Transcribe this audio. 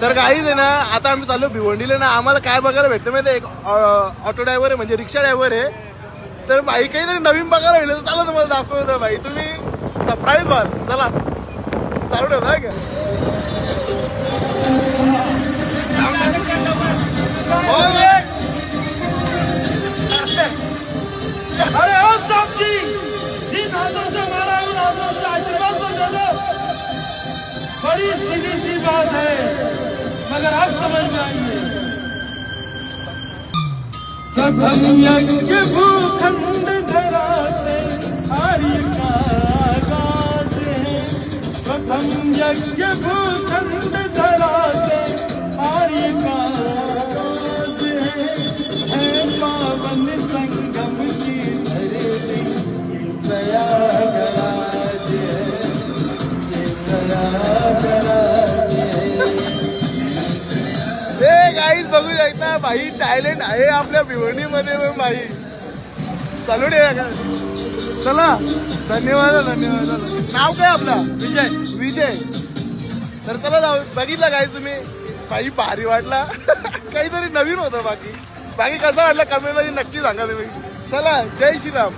तर काहीच आहे ना, आता आम्ही चाललो भिवंडीला ना. आम्हाला काय बघायला भेटतं माहिती आहे, एक ऑटो ड्रायव्हर आहे म्हणजे रिक्षा ड्रायव्हर आहे. तर भाई काहीतरी नवीन बघायला भेटलं तर चला तुम्हाला दाखवतो भाई, तुम्ही सरप्राईज व्हाल. चला चालू ठेवता का. अरे ओ साहब जी, जिन हाथों से मारा उन हाथों से आशीर्वाद तो दे दो। बड़ी सीधी सी बात है मगर अब समझ में आई है। जब हम यज्ञ भूखंड धराते हरि का गाते हैं, जब हम यज्ञ भूखंड धराते हरि का गाते हैं, है पावन संगम की धरती ये प्रयागराज है, ये प्रयागराज है। हे काहीच बघू शकता भाई, टॅलेंट आहे आपल्या भिवंडीमध्ये पण भाई. चालू दे का. चला धन्यवाद धन्यवाद. नाव काय आपलं? विजय विजय. तर चला जाऊ. बघितलं काय तुम्ही भाई, भारी वाटला. काहीतरी नवीन होतं. बाकी कसं वाटलं कमेंट मध्ये नक्की सांगा तुम्ही. चला जय श्रीराम.